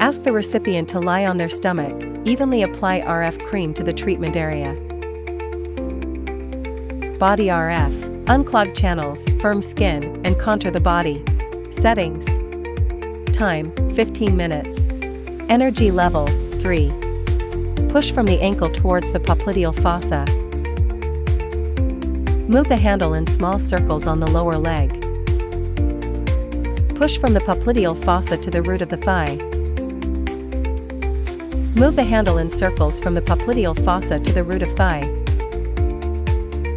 Ask the recipient to lie on their stomach, evenly apply RF cream to the treatment area. Body RF, unclog channels, firm skin, and contour the body. Settings. Time, 15 minutes. Energy level, 3. Push from the ankle towards the popliteal fossa. Move the handle in small circles on the lower leg. Push from the popliteal fossa to the root of the thigh. Move the handle in circles from the popliteal fossa to the root of thigh.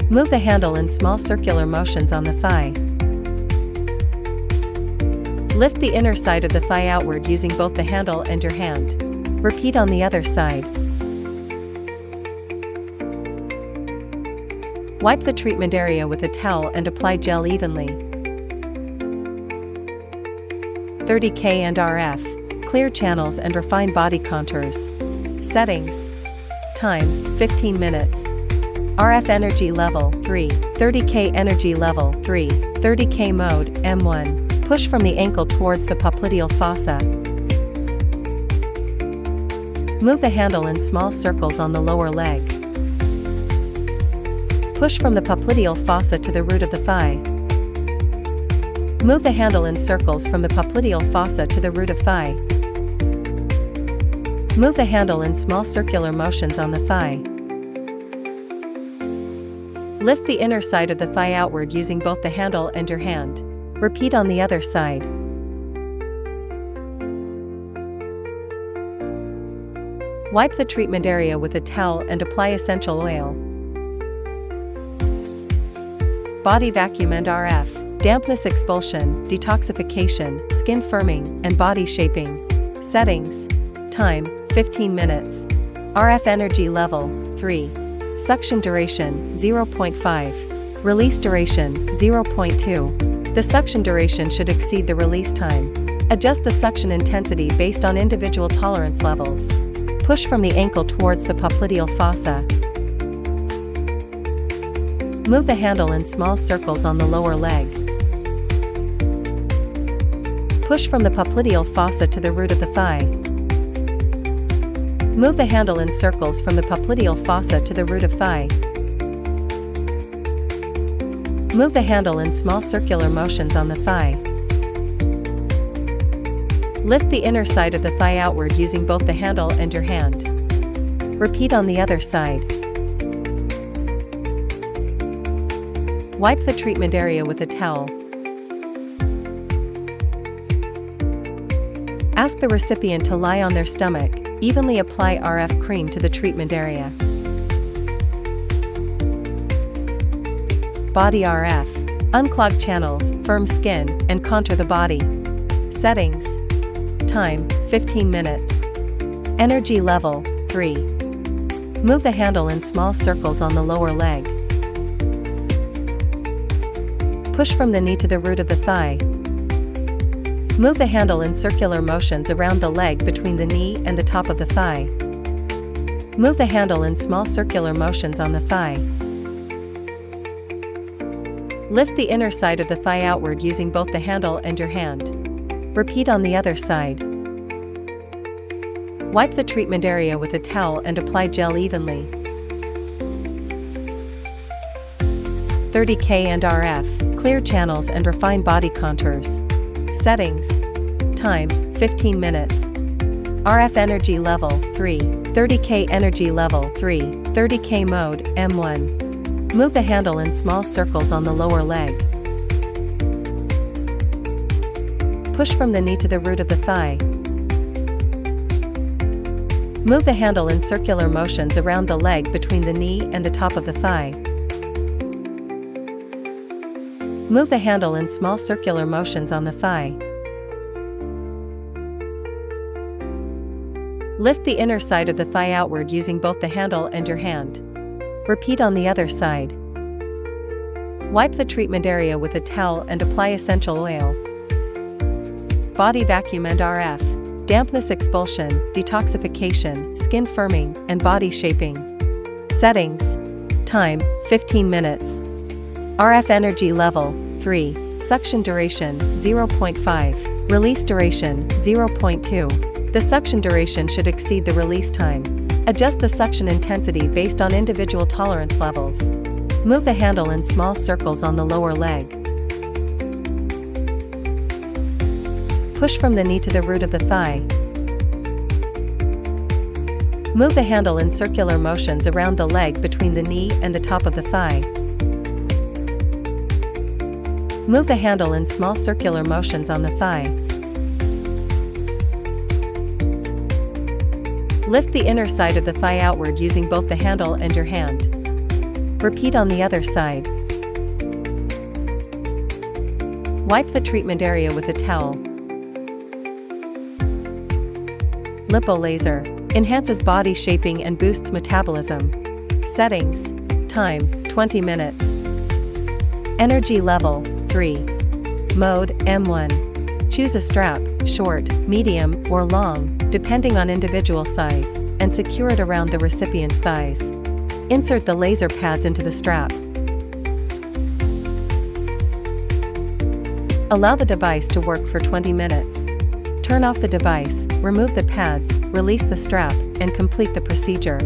Move the handle in small circular motions on the thigh. Lift the inner side of the thigh outward using both the handle and your hand. Repeat on the other side. Wipe the treatment area with a towel and apply gel evenly. 30K and RF, clear channels and refine body contours. Settings. Time, 15 minutes. RF energy level, 3. 30K energy level, 3. 30K mode, M1. Push from the ankle towards the popliteal fossa. Move the handle in small circles on the lower leg. Push from the popliteal fossa to the root of the thigh. Move the handle in circles from the popliteal fossa to the root of thigh. Move the handle in small circular motions on the thigh. Lift the inner side of the thigh outward using both the handle and your hand. Repeat on the other side. Wipe the treatment area with a towel and apply essential oil. Body vacuum and RF, dampness expulsion, detoxification, skin firming, and body shaping. Settings. Time, 15 minutes. RF energy level, 3. Suction duration, 0.5. Release duration, 0.2. The suction duration should exceed the release time. Adjust the suction intensity based on individual tolerance levels. Push from the ankle towards the popliteal fossa. Move the handle in small circles on the lower leg. Push from the popliteal fossa to the root of the thigh. Move the handle in circles from the popliteal fossa to the root of thigh. Move the handle in small circular motions on the thigh. Lift the inner side of the thigh outward using both the handle and your hand. Repeat on the other side. Wipe the treatment area with a towel. Ask the recipient to lie on their stomach, evenly apply RF cream to the treatment area. Body RF, unclog channels, firm skin, and contour the body. Settings. Time, 15 minutes. Energy level, 3. Move the handle in small circles on the lower leg. Push from the knee to the root of the thigh. Move the handle in circular motions around the leg between the knee and the top of the thigh. Move the handle in small circular motions on the thigh. Lift the inner side of the thigh outward using both the handle and your hand. Repeat on the other side. Wipe the treatment area with a towel and apply gel evenly. 30K and RF, clear channels and refine body contours. Settings. Time, 15 minutes. RF energy level, 3. 30K energy level, 3. 30K mode, M1. Move the handle in small circles on the lower leg. Push from the knee to the root of the thigh. Move the handle in circular motions around the leg between the knee and the top of the thigh. Move the handle in small circular motions on the thigh. Lift the inner side of the thigh outward using both the handle and your hand. Repeat on the other side. Wipe the treatment area with a towel and apply essential oil. Body vacuum and RF, dampness expulsion, detoxification, skin firming, and body shaping. Settings. Time, 15 minutes. RF energy level, 3. Suction duration, 0.5. Release duration, 0.2. The suction duration should exceed the release time. Adjust the suction intensity based on individual tolerance levels. Move the handle in small circles on the lower leg. Push from the knee to the root of the thigh. Move the handle in circular motions around the leg between the knee and the top of the thigh. Move the handle in small circular motions on the thigh. Lift the inner side of the thigh outward using both the handle and your hand. Repeat on the other side. Wipe the treatment area with a towel. Lipo laser enhances body shaping and boosts metabolism. Settings. Time, 20 minutes. Energy level, 3. Mode, M1. Choose a strap, short, medium, or long, depending on individual size, and secure it around the recipient's thighs. Insert the laser pads into the strap. Allow the device to work for 20 minutes. Turn off the device, remove the pads, release the strap, and complete the procedure.